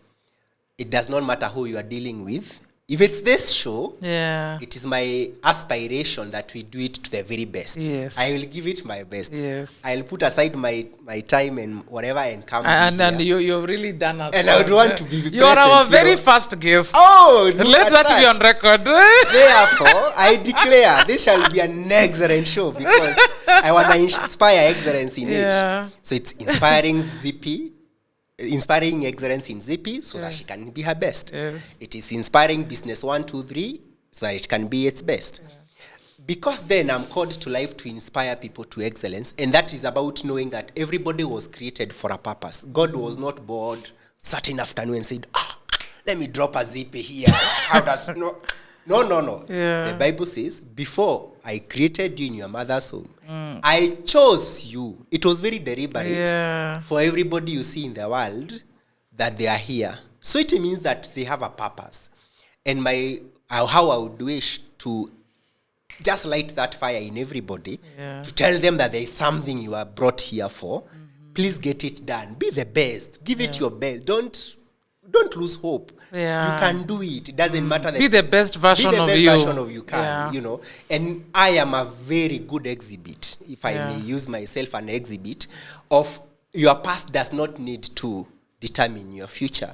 it does not matter who you are dealing with. If it's this show, it is my aspiration that we do it to the very best. Yes. I will give it my best. Yes. I'll put aside my time and whatever and come and you've really done us. And I would want to be present. You are our very first guest. Oh, let that be on record. Therefore, I declare this shall be an excellent show because I want to inspire excellence in it. So it's inspiring inspiring excellence in Zippy so that she can be her best. It is inspiring business 1, 2, 3 so that it can be its best. Because then I'm called to life to inspire people to excellence, and that is about knowing that everybody was created for a purpose. God was not bored certain afternoon and said, let me drop a Zippy here. How does no? The Bible says, before I created you in your mother's home, I chose you. It was very deliberate for everybody you see in the world. that they are here. So it means that they have a purpose. And how I would wish to just light that fire in everybody, to tell them that there is something you are brought here for. Please get it done. Be the best. Give it your best. Don't lose hope. You can do it. It doesn't matter. Be the best version of you. Be the best version of you can, you know. And I am a very good exhibit, if I may use myself an exhibit, of your past does not need to determine your future.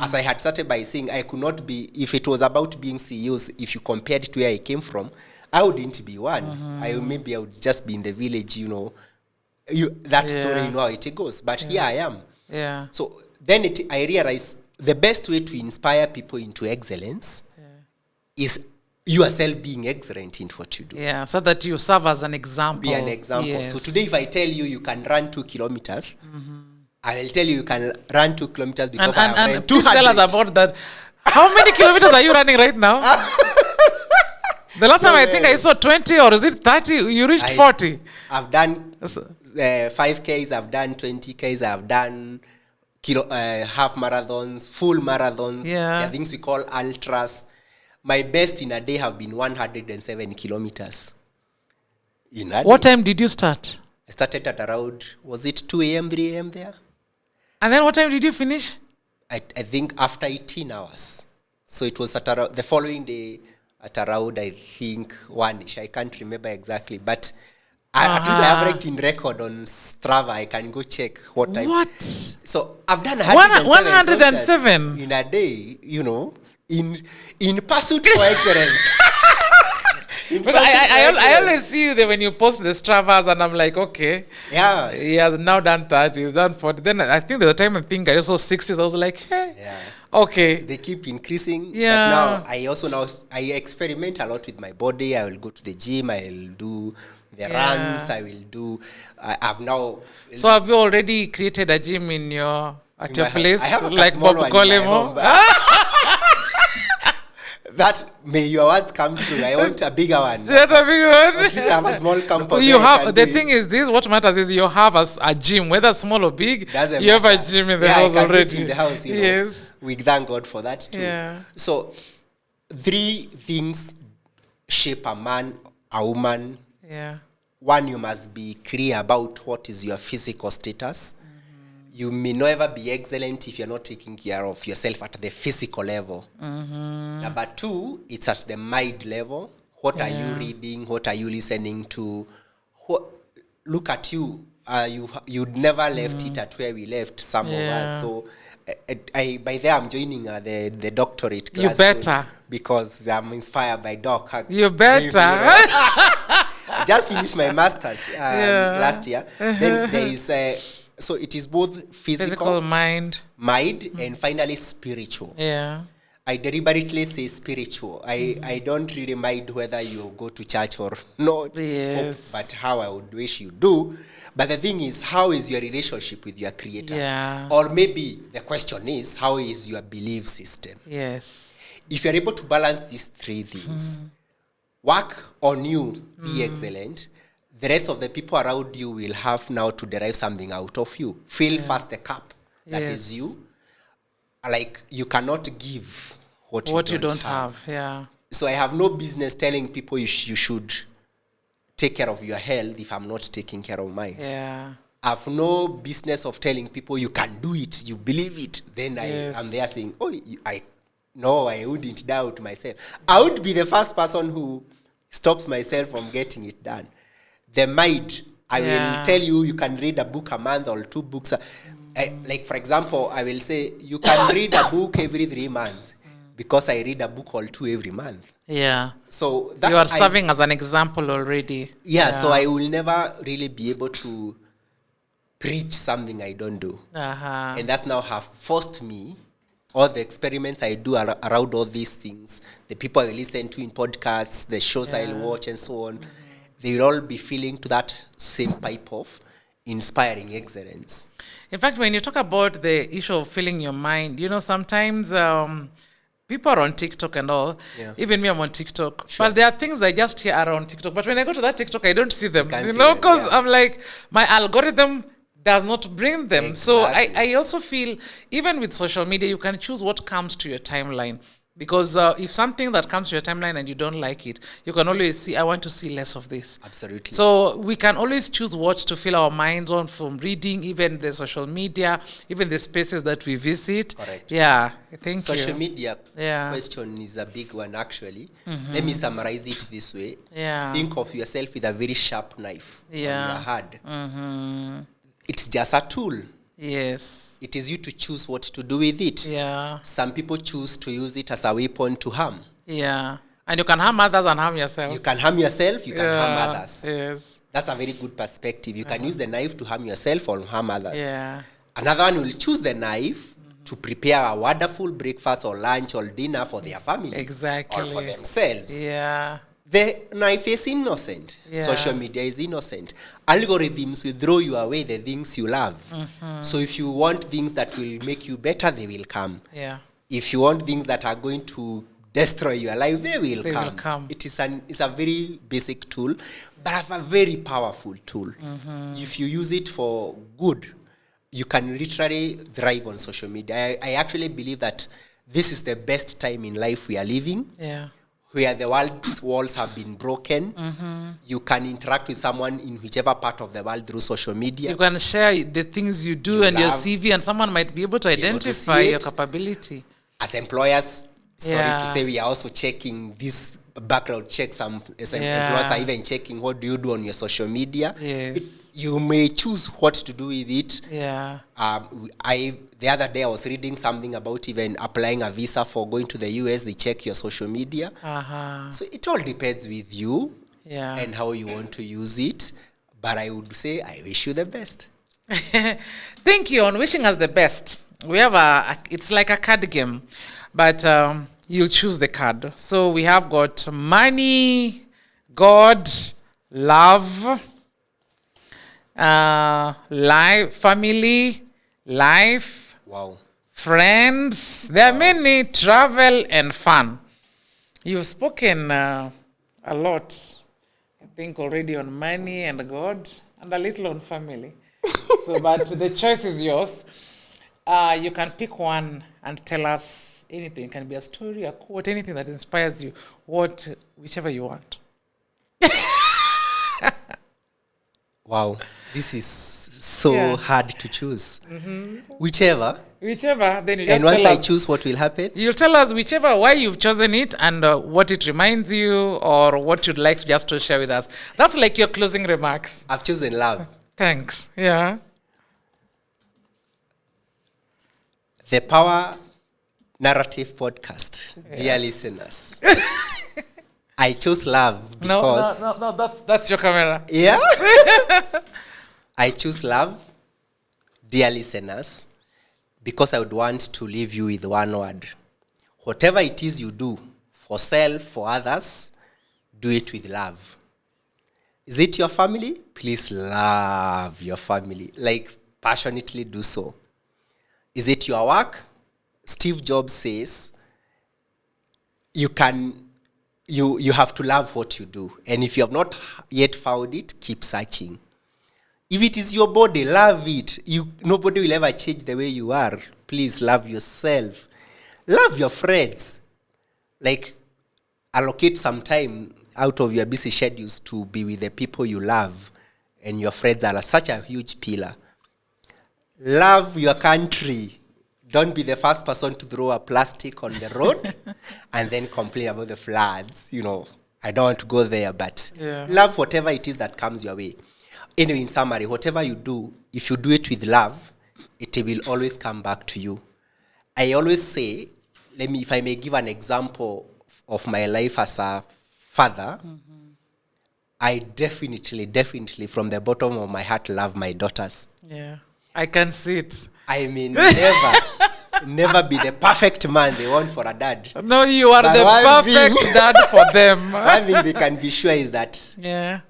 As I had started by saying, I could not be, if it was about being CEOs, if you compared it to where I came from, I wouldn't be one. I would just be in the village, you know. That story, you know how it goes. But here I am. So then I realized the best way to inspire people into excellence is yourself being excellent in what you do. So that you serve as an example. Be an example. So today if I tell you can run 2 kilometers, I will tell you can run 2 kilometers because I have run 200. Please tell us about that. How many kilometers are you running right now? The last time I think I saw 20 or is it 30? You reached 40. I've done 5Ks, I've done 20Ks, I've done half marathons, full marathons. There are things we call ultras. My best in a day have been 107 kilometers. What time did you start? I started at around, was it 2 a.m., 3 a.m. there? And then what time did you finish? I think after 18 hours. So it was at around, the following day at around, I think, 1-ish. I can't remember exactly. But at least I have written record on Strava. I can go check what time. What? So I've done 107 in a day, you know, in pursuit for excellence. But I always see you there when you post the Stravas and I'm like, okay. He has now done 30, he's done 40. Then I think there's a time I think I saw 60s. I was like, hey. Okay. They keep increasing. But now I experiment a lot with my body. I will go to the gym. I will do the runs. I will do. I've now. So have you already created a gym at your place? I have like Bob Colemo? That may your words come true. I want a bigger one. Not a bigger one. At least I have a small campus. You have the thing is this. What matters is you have a gym, whether small or big. You have a gym in the house already. In the house, you know. We thank God for that too. So, 3 things shape a man, a woman. One, you must be clear about what is your physical status. You may never be excellent if you're not taking care of yourself at the physical level. Number 2, it's at the mind level. What are you reading? What are you listening to? Look at you. You'd never left it at where we left some of us. So by there I'm joining the doctorate class. You better. Because I'm inspired by Doc. You better. I just finished my master's last year. Then there is so it is both physical mind, and finally spiritual. I deliberately say spiritual. I don't really mind whether you go to church or not, but how I would wish you do. But the thing is, how is your relationship with your Creator? Or maybe the question is, how is your belief system? If you're able to balance these 3 things, work on you, be excellent, the rest of the people around you will have now to derive something out of you. Fill first the cup that is you. Like, you cannot give what you don't have. So I have no business telling people you should take care of your health if I'm not taking care of mine. I have no business of telling people you can do it, you believe it. Then I'm there saying, I wouldn't doubt myself. I would be the first person who stops myself from getting it done. The mind, I will tell you can read a book a month or 2 books. Like, for example, I will say, you can read a book every 3 months because I read a book or 2 every month. So that you are serving as an example already. So I will never really be able to preach something I don't do. And that's now have forced me, all the experiments I do around all these things, the people I listen to in podcasts, the shows I'll watch and so on, they will all be feeling to that same type of inspiring excellence. In fact, when you talk about the issue of filling your mind, you know, sometimes people are on TikTok and all. Even me, I'm on TikTok. But there are things I just hear around TikTok. But when I go to that TikTok, I don't see them. Because I'm like, my algorithm does not bring them. So Exactly. I also feel, even with social media, you can choose what comes to your timeline. Because if something that comes to your timeline and you don't like it, you can always see, I want to see less of this. Absolutely. So we can always choose what to fill our minds on, from reading, even the social media, even the spaces that we visit. Correct. Yeah, thank Social you. media Yeah. question is a big one, actually. Let me summarize it this way. Yeah. Think of yourself with a very sharp knife on Yeah. your hand. It's just a tool. Yes. It is you to choose what to do with it. Yeah. Some people choose to use it as a weapon to harm. Yeah. And you can harm others and harm yourself. You can harm yourself, you can harm Yeah. others. Yes. That's a very good perspective. You can use the knife to harm yourself or harm others. Yeah. Another one will choose the knife to prepare a wonderful breakfast or lunch or dinner for their family. Exactly. Or for themselves. Yeah. The knife is innocent. Yeah. Social media is innocent. Algorithms will throw you away the things you love. So if you want things that will make you better, they will come. Yeah. If you want things that are going to destroy your life, they will come. It's a very basic tool, but a very powerful tool. If you use it for good, you can literally thrive on social media. I actually believe that this is the best time in life we are living. Yeah. Where the world's walls have been broken. You can interact with someone in whichever part of the world through social media. You can share the things you do You and your love, CV, and someone might be able to able to identify see your it. capability. As employers, sorry Yeah. to say, we are also checking this background check. Some Yeah. employers are even checking what do you do on your social media. Yes. You may choose what to do with it. Yeah. The other day I was reading something about even applying a visa for going to the US. They check your social media. So it all depends with you Yeah. and how you want to use it. But I would say I wish you the best. Thank you on wishing us the best. We have it's like a card game, but you'll choose the card. So we have got money, God, love, life, family, life, Wow. friends. There are many, travel and fun. You've spoken a lot, I think, already on money and God, and a little on family. So, but the choice is yours. You can pick one and tell us anything. It can be a story, a quote, anything that inspires you. Whichever you want. Wow. This is so Yeah. hard to choose. Whichever. Whichever, then you just And once tell I us. choose, what will happen? You'll tell us whichever why you've chosen it and what it reminds you, or what you'd like just to share with us. That's like your closing remarks. I've chosen love. Thanks. Yeah. The Power Narrative Podcast. Dear listeners. I chose love because... No, that's your camera. Yeah? I choose love, dear listeners, because I would want to leave you with one word. Whatever it is you do, for self, for others, do it with love. Is it your family? Please love your family. Like, passionately do so. Is it your work? Steve Jobs says, you have to love what you do. And if you have not yet found it, keep searching. If it is your body, love it. Nobody will ever change the way you are. Please love yourself. Love your friends. Like, allocate some time out of your busy schedules to be with the people you love. And your friends are such a huge pillar. Love your country. Don't be the first person to throw a plastic on the road and then complain about the floods. I don't want to go there, but love whatever it is that comes your way. Anyway, in summary, whatever you do, if you do it with love, it will always come back to you. I always say, if I may give an example of my life as a father, I definitely, from the bottom of my heart, love my daughters. Yeah, I can see it. I mean, never be the perfect man they want for a dad. No, you are But the perfect dad for them. One thing they can be sure is that Yeah.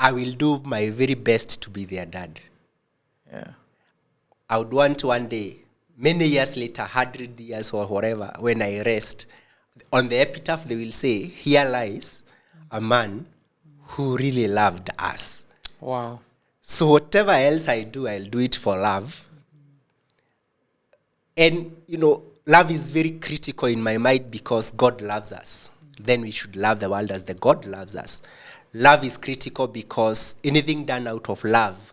I will do my very best to be their dad. Yeah. I would want one day, many years later, 100 years or whatever, when I rest, on the epitaph they will say, here lies a man who really loved us. Wow. So whatever else I do, I'll do it for love. And, love is very critical in my mind because God loves us. Then we should love the world as the God loves us. Love is critical because anything done out of love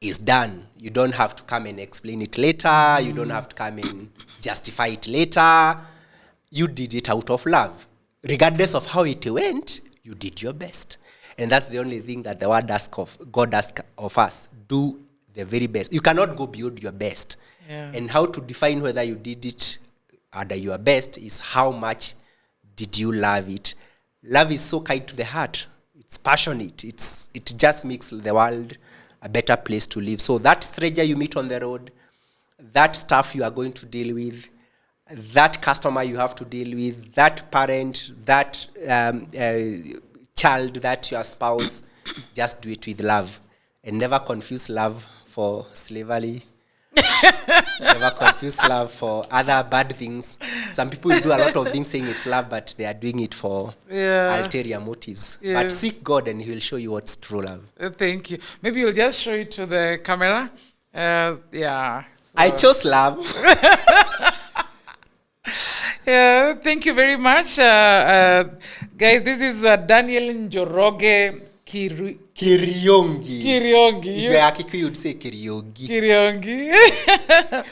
is done. You don't have to come and explain it later. You don't have to come and justify it later. You did it out of love. Regardless of how it went, you did your best. And that's the only thing that the word God asks of us. Do the very best. You cannot go beyond your best. Yeah. And how to define whether you did it under your best is how much did you love it. Love is so kind to the heart. It's passionate. It just makes the world a better place to live. So that stranger you meet on the road, that staff you are going to deal with, that customer you have to deal with, that parent, that child, that your spouse, just do it with love. And never confuse love for slavery. Never confuse love for other bad things. Some people do a lot of things saying it's love, but they are doing it for ulterior motives. Yeah. But seek God and He will show you what's true love. Thank you. Maybe you'll just show it to the camera. Yeah. I chose love. Yeah, thank you very much. Guys, this is Daniel NJOROGE Kiriongi. Kiriongi. If you are Kikuyu, you'd say Kiriongi. Kiriongi.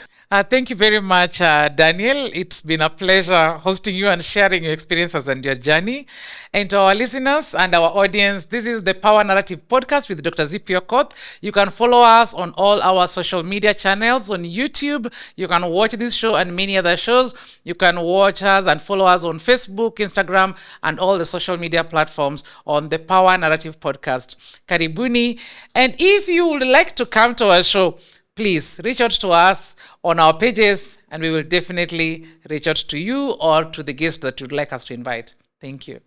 Thank you very much, Daniel. It's been a pleasure hosting you and sharing your experiences and your journey. And to our listeners and our audience, this is the Power Narrative Podcast with Dr. Zipio Koth. You can follow us on all our social media channels on YouTube. You can watch this show and many other shows. You can watch us and follow us on Facebook, Instagram, and all the social media platforms on the Power Narrative Podcast. Karibuni. And if you would like to come to our show, please reach out to us on our pages and we will definitely reach out to you or to the guests that you'd like us to invite. Thank you.